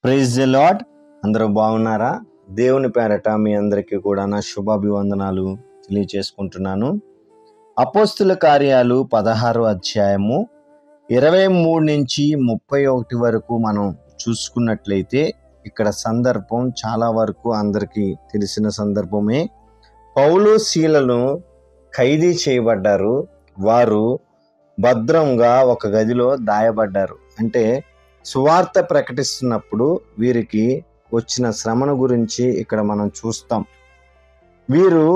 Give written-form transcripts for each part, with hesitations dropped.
Praise the lord. అందరూ బాగున్నారా? దేవుని పేరట మీ అందరికీ కూడా నా శుభాభివందనాలు తెలియచేసుకుంటున్నాను. అపోస్తుల కార్యాలు 16వ అధ్యాయము 23 నుంచి 31 వరకు మనం చూసుకున్నట్లయితే ఇక్కడ సందర్భం చాలా వరకు అందరికీ తెలిసిన సందర్భమే. పౌలు శీలను ఖైదీ చేయబడ్డారు. వారు భద్రంగా ఒక గదిలో దాయబడ్డారు. అంటే సువార్త ప్రకటిస్తున్నప్పుడు వీరికి వచ్చిన శ్రమను గురించి ఇక్కడ మనం చూస్తాం. వీరు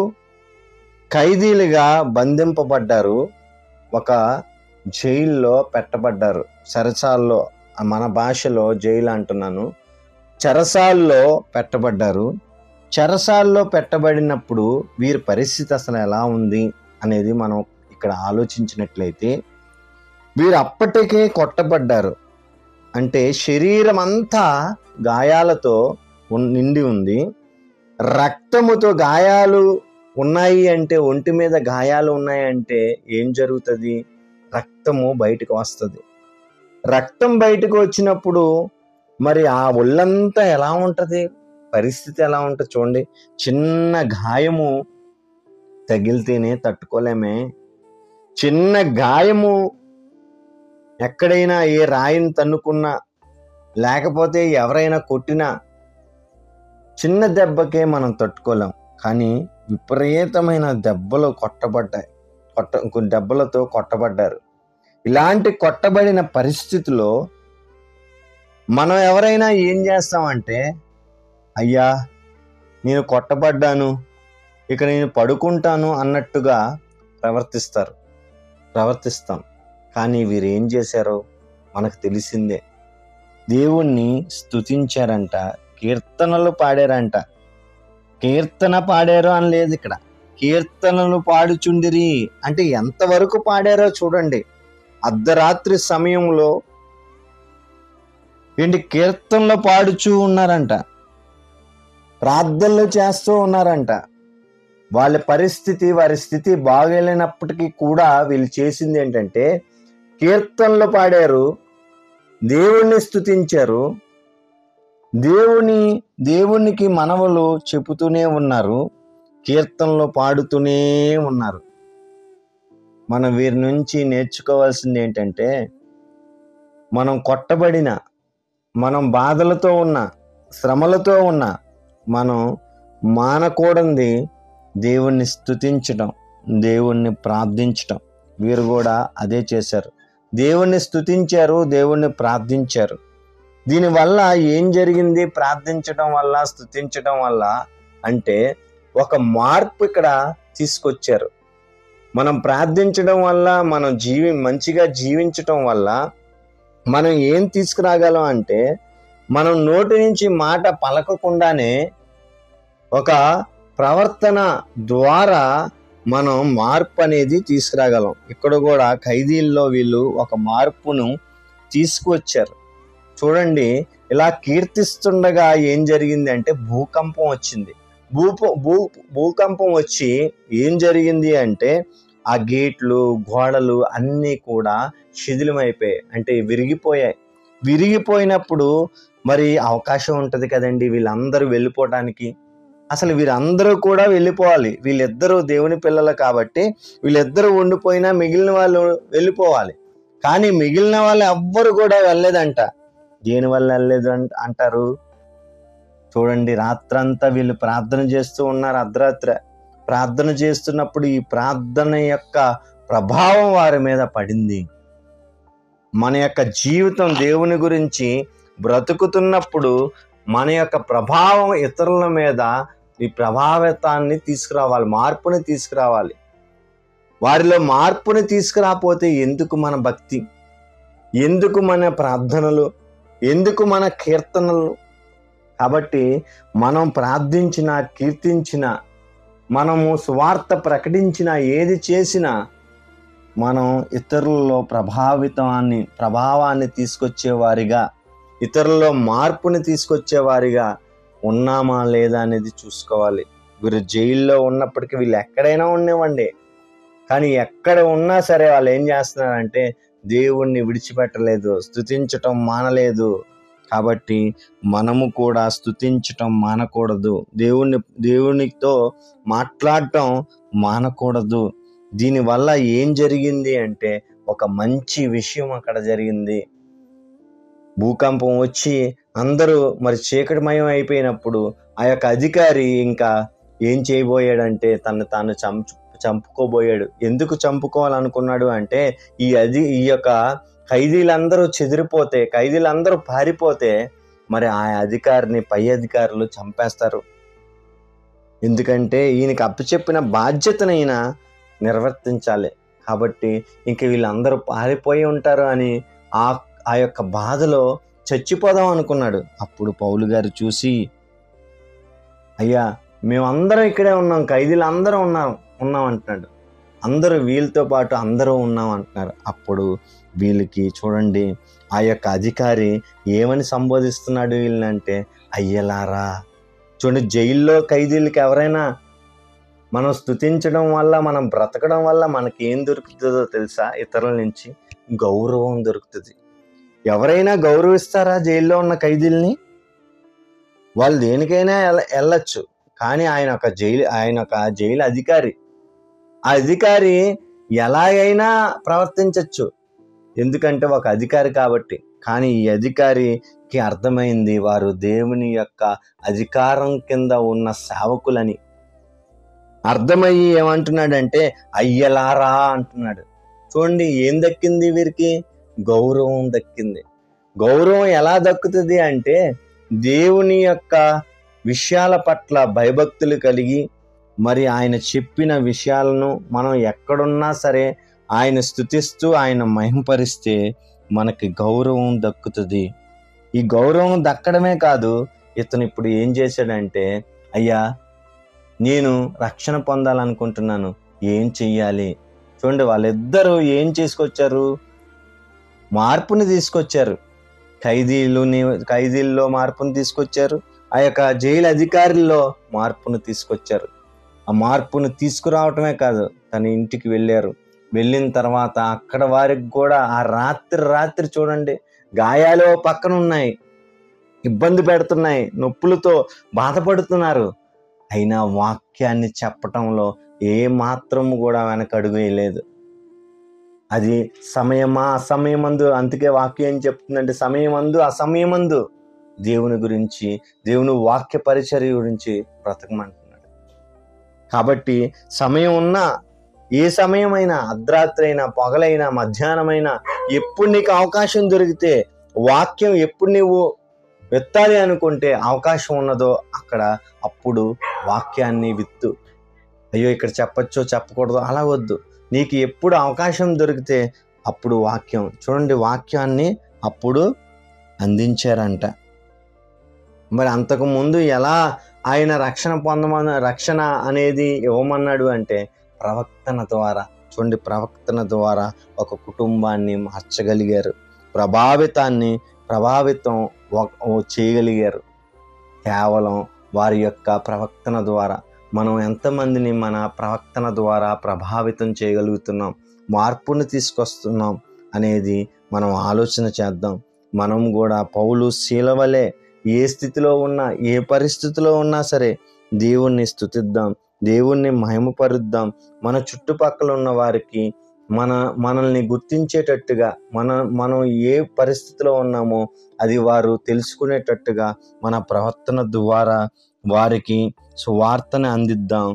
ఖైదీలుగా బంధింపబడ్డారు, ఒక జైల్లో పెట్టబడ్డారు. చెరసాల్లో, మన భాషలో జైలు అంటున్నాను, చెరసాల్లో పెట్టబడ్డారు. చెరసాల్లో పెట్టబడినప్పుడు వీరి పరిస్థితి అసలు ఎలా ఉంది అనేది మనం ఇక్కడ ఆలోచించినట్లయితే, వీరు అప్పటికే కొట్టబడ్డారు. అంటే శరీరం అంతా గాయాలతో నిండి ఉంది. రక్తముతో గాయాలు ఉన్నాయి అంటే, ఒంటి మీద గాయాలు ఉన్నాయంటే ఏం జరుగుతుంది? రక్తము బయటకు వస్తుంది. రక్తం బయటకు వచ్చినప్పుడు మరి ఆ ఒళ్ళంతా ఎలా ఉంటుంది, పరిస్థితి ఎలా ఉంటుంది చూడండి. చిన్న గాయము తగిలితేనే తట్టుకోలేమే. చిన్న గాయము ఎక్కడైనా ఏ రాయిని తన్నుకున్నా, లేకపోతే ఎవరైనా కొట్టినా చిన్న దెబ్బకే మనం తట్టుకోలేం. కానీ విపరీతమైన దెబ్బలు దెబ్బలతో కొట్టబడ్డారు. ఇలాంటి కొట్టబడిన పరిస్థితిలో మనం ఎవరైనా ఏం చేస్తామంటే, అయ్యా నేను కొట్టబడ్డాను, ఇక నేను పడుకుంటాను అన్నట్టుగా ప్రవర్తిస్తాం. కానీ వీరు ఏం చేశారో మనకు తెలిసిందే. దేవుణ్ణి స్తుతించారంట, కీర్తనలు పాడారంట. కీర్తన పాడారు అని లేదు ఇక్కడ, కీర్తనలు పాడుచుండిరి అంటే ఎంతవరకు పాడారో చూడండి. అర్ధరాత్రి సమయంలో కీర్తనలు పాడుచూ ఉన్నారంట, ప్రార్థనలు చేస్తూ ఉన్నారంట. వారి స్థితి బాగలేనప్పటికీ కూడా వీళ్ళు చేసింది ఏంటంటే, కీర్తనలు పాడారు, దేవుణ్ణి స్తుతించారు, దేవునికి మనవులు చెబుతూనే ఉన్నారు, కీర్తనలు పాడుతూనే ఉన్నారు. మనం వీరి నుంచి నేర్చుకోవాల్సింది ఏంటంటే, మనం కొట్టబడిన, మనం బాధలతో ఉన్న, శ్రమలతో ఉన్న, మనం మానకూడనిది దేవుణ్ణి స్తుతించడం, దేవుణ్ణి ప్రార్థించటం. వీరు కూడా అదే చేశారు. దేవుణ్ణి స్తుతించారు, దేవుణ్ణి ప్రార్థించారు. దీనివల్ల ఏం జరిగింది? ప్రార్థించడం వల్ల, స్తుతించడం వల్ల అంటే ఒక మార్పు ఇక్కడ తీసుకొచ్చారు. మనం ప్రార్థించడం వల్ల, మనం మంచిగా జీవించటం వల్ల మనం ఏం తీసుకురాగలం అంటే, మనం నోటి నుంచి మాట పలకకుండానే ఒక ప్రవర్తన ద్వారా మనం మార్పు అనేది తీసుకురాగలం. ఇక్కడ కూడా ఖైదీల్లో వీళ్ళు ఒక మార్పును తీసుకువచ్చారు. చూడండి, ఇలా కీర్తిస్తుండగా ఏం జరిగింది అంటే భూకంపం వచ్చింది. భూకంపం వచ్చి ఏం జరిగింది అంటే, ఆ గేట్లు, గోడలు అన్నీ కూడా శిథిలమైపోయాయి, అంటే విరిగిపోయినప్పుడు మరి అవకాశం ఉంటుంది కదండి వీళ్ళందరూ వెళ్ళిపోవడానికి. అసలు వీరందరూ కూడా వెళ్ళిపోవాలి. వీళ్ళిద్దరూ దేవుని పిల్లలు కాబట్టి వీళ్ళిద్దరూ ఉండిపోయినా మిగిలిన వాళ్ళు వెళ్ళిపోవాలి. కానీ మిగిలిన వాళ్ళు ఎవ్వరు కూడా వెళ్ళలేదంట. దేనివల్ల వెళ్ళలేదు అంటారు? చూడండి, రాత్రంతా వీళ్ళు ప్రార్థన చేస్తూ ఉన్నారు. అర్ధరాత్రి ప్రార్థన చేస్తున్నప్పుడు ఈ ప్రార్థన యొక్క ప్రభావం వారి మీద పడింది. మన యొక్క జీవితం దేవుని గురించి బ్రతుకుతున్నప్పుడు మన యొక్క ప్రభావం ఇతరుల మీద, ఈ ప్రభావితాన్ని తీసుకురావాలి, మార్పుని తీసుకురావాలి. వారిలో మార్పుని తీసుకురాకపోతే ఎందుకు మన భక్తి, ఎందుకు మన ప్రార్థనలు, ఎందుకు మన కీర్తనలు? కాబట్టి మనం ప్రార్థించిన, కీర్తించిన, మనము సువార్త ప్రకటించిన, ఏది చేసినా మనం ఇతరులలో ప్రభావాన్ని తీసుకొచ్చేవారిగా, ఇతరులలో మార్పుని తీసుకొచ్చేవారిగా ఉన్నామా లేదా అనేది చూసుకోవాలి. వీరు జైల్లో ఉన్నప్పటికీ వీళ్ళు ఎక్కడైనా ఉండేవండి, కానీ ఎక్కడ ఉన్నా సరే వాళ్ళు ఏం చేస్తున్నారంటే దేవుణ్ణి విడిచిపెట్టలేదు, స్తుతించటం మానలేదు, కాబట్టి మనము కూడా స్తుతించటం మానకూడదు, దేవునితో మాట్లాడటం మానకూడదు. దీనివల్ల ఏం జరిగింది అంటే ఒక మంచి విషయం అక్కడ జరిగింది. భూకంపం వచ్చి అందరూ మరి చీకటిమయం అయిపోయినప్పుడు ఆ యొక్క అధికారి ఇంకా ఏం చేయబోయాడంటే తాను చంపుకోబోయాడు. ఎందుకు చంపుకోవాలనుకున్నాడు అంటే ఈ యొక్క ఖైదీలందరూ చెదిరిపోతే, ఖైదీలందరూ పారిపోతే మరి ఆ అధికారిని పై అధికారులు చంపేస్తారు. ఎందుకంటే ఈయనకి అప్పచెప్పిన బాధ్యతను ఈయన నిర్వర్తించాలి. కాబట్టి ఇంక వీళ్ళందరూ పారిపోయి ఉంటారు అని ఆ యొక్క బాధలో చచ్చిపోదాం అనుకున్నాడు. అప్పుడు పౌలు గారు చూసి, అయ్యా మేమందరం ఇక్కడే ఉన్నాం, ఖైదీలు అందరం ఉన్నాం అంటున్నాడు. అందరూ వీళ్ళతో పాటు అందరూ ఉన్నాం అంటున్నారు. అప్పుడు వీళ్ళకి చూడండి ఆ యొక్క అధికారి ఏమని సంబోధిస్తున్నాడు వీళ్ళనంటే, అయ్యలారా. చూడండి, జైల్లో ఖైదీలకి ఎవరైనా మనం స్తుతించడం వల్ల, మనం బ్రతకడం వల్ల మనకి ఏం దొరుకుతుందో తెలుసా? ఇతరుల నుంచి గౌరవం దొరుకుతుంది. ఎవరైనా గౌరవిస్తారా జైల్లో ఉన్న ఖైదీల్ని? వాళ్ళు దేనికైనా వెళ్ళచ్చు. కానీ ఆయన ఒక జైలు అధికారి. ఆ అధికారి ఎలాగైనా ప్రవర్తించవచ్చు, ఎందుకంటే ఒక అధికారి కాబట్టి. కానీ ఈ అధికారికి అర్థమైంది వారు దేవుని యొక్క అధికారం కింద ఉన్న సేవకులని. అర్థమయ్యి ఏమంటున్నాడంటే అయ్యలారా అంటున్నాడు. చూడండి, ఏం దక్కింది వీరికి? గౌరవం దక్కింది. గౌరవం ఎలా దక్కుతుంది అంటే దేవుని యొక్క విషయాల పట్ల భయభక్తులు కలిగి, మరి ఆయన చెప్పిన విషయాలను మనం ఎక్కడున్నా సరే ఆయన స్తుతిస్తూ ఆయన మహిమపరిస్తే మనకి గౌరవం దక్కుతుంది. ఈ గౌరవం దక్కడమే కాదు, ఇతను ఇప్పుడు ఏం చేశాడంటే, అయ్యా నేను రక్షణ పొందాలనుకుంటున్నాను, ఏం చెయ్యాలి? చూడండి, వాళ్ళిద్దరూ ఏం చేసుకొచ్చారు? మార్పుని తీసుకొచ్చారు. ఖైదీల్లో మార్పును తీసుకొచ్చారు, ఆ యొక్క జైలు అధికారుల్లో మార్పును తీసుకొచ్చారు. ఆ మార్పును తీసుకురావటమే కాదు, తన ఇంటికి వెళ్ళారు. వెళ్ళిన తర్వాత అక్కడ వారికి కూడా ఆ రాత్రి చూడండి, గాయాలు పక్కన ఉన్నాయి, ఇబ్బంది పెడుతున్నాయి, నొప్పులతో బాధపడుతున్నారు. అయినా వాక్యాన్ని చెప్పటంలో ఏ మాత్రము కూడా వెనకడుగు వేయలేదు. అది సమయమా అసమయమందు, అందుకే వాక్యం ఏం చెప్తుందంటే సమయమందు అసమయమందు దేవుని గురించి, దేవుని వాక్య పరిచర్య గురించి బ్రతకమంటున్నాడు. కాబట్టి సమయం ఉన్నా, ఏ సమయమైనా, అర్ధరాత్రి అయినా, పగలైనా, మధ్యాహ్నమైనా, ఎప్పుడు నీకు అవకాశం దొరికితే, వాక్యం ఎప్పుడు నువ్వు విత్తాలి అనుకుంటే అవకాశం ఉన్నదో అప్పుడు వాక్యాన్ని విత్తు. అయ్యో ఇక్కడ చెప్పచ్చో చెప్పకూడదు అలా వద్దు. నీకు ఎప్పుడు అవకాశం దొరికితే అప్పుడు వాక్యం. చూడండి, వాక్యాన్ని అప్పుడు అందించారంట. మరి అంతకుముందు ఎలా ఆయన రక్షణ అనేది ఇవ్వమన్నాడు అంటే ప్రవక్తన ద్వారా. చూడండి, ప్రవక్తన ద్వారా ఒక కుటుంబాన్ని మార్చగలిగారు, ప్రభావితం చేయగలిగారు కేవలం వారి యొక్క ప్రవక్తన ద్వారా. మనం ఎంతమందిని మన ప్రవక్తన ద్వారా ప్రభావితం చేయగలుగుతున్నాం, మార్పుని తీసుకొస్తున్నాం అనేది మనం ఆలోచన చేద్దాం. మనం కూడా పౌలు శీలవలే ఏ స్థితిలో ఉన్నా, ఏ పరిస్థితిలో ఉన్నా సరే దేవుణ్ణి స్తుతిద్దాం, దేవుణ్ణి మహిమపరుద్దాం. మన చుట్టుపక్కల ఉన్న వారికి మనల్ని గుర్తించేటట్టుగా, మనం ఏ పరిస్థితిలో ఉన్నామో అది వారు తెలుసుకునేటట్టుగా మన ప్రవర్తన ద్వారా వారికి సువార్తని అందిద్దాం,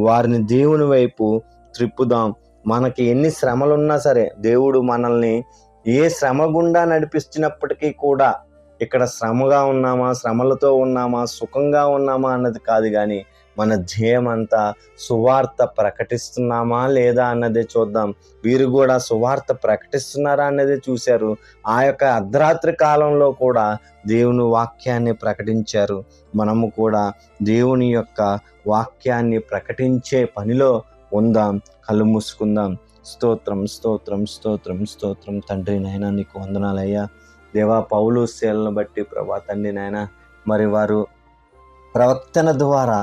వారిని దేవుని వైపు త్రిప్పుదాం. మనకి ఎన్ని శ్రమలున్నా సరే దేవుడు మనల్ని ఏ శ్రమ గుండా నడిపిస్తున్నప్పటికీ కూడా, ఇక్కడ శ్రమగా ఉన్నామా, శ్రమలతో ఉన్నామా, సుఖంగా ఉన్నామా అన్నది కాదు, కానీ మన ధ్యేయం అంతా సువార్త ప్రకటిస్తున్నామా లేదా అన్నదే చూద్దాం. వీరు కూడా సువార్త ప్రకటిస్తున్నారా అన్నదే చూశారు. ఆ యొక్క అర్ధరాత్రి కాలంలో కూడా దేవుని వాక్యాన్ని ప్రకటించారు. మనము కూడా దేవుని యొక్క వాక్యాన్ని ప్రకటించే పనిలో ఉందాం. కళ్ళు మూసుకుందాం. స్తోత్రం స్తోత్రం స్తోత్రం స్తోత్రం తండ్రి నాయన, నీకు వందనాలయ్యా. దేవా, పౌలు శీలను బట్టి ప్రభా తండ్రి నాయన, మరి వారు ప్రవక్తన ద్వారా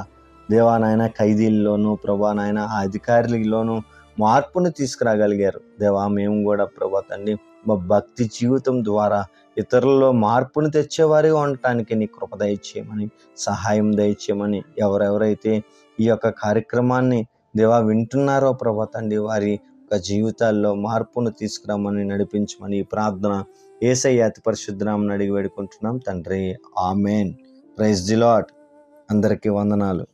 దేవా నాయన ఖైదీల్లోనూ ప్రభా నాయన ఆ అధికారులలోనూ మార్పును తీసుకురాగలిగారు. దేవా, మేము కూడా ప్రభా తండ్రి మా భక్తి జీవితం ద్వారా ఇతరులలో మార్పును తెచ్చేవారిగా ఉండటానికి నీ కృప దయచేయమని, సహాయం దయచేయమని, ఎవరెవరైతే ఈ యొక్క కార్యక్రమాన్ని దేవా వింటున్నారో ప్రభా తండ్రి, వారి యొక్క జీవితాల్లో మార్పును తీసుకురామని, నడిపించమని ఈ ప్రార్థన యేసయ్య అతి పరిశుద్ధ నామమున అడిగి వేడుకుంటున్నాం తండ్రి. ఆమేన్. Praise the Lord. అందరికీ వందనాలు.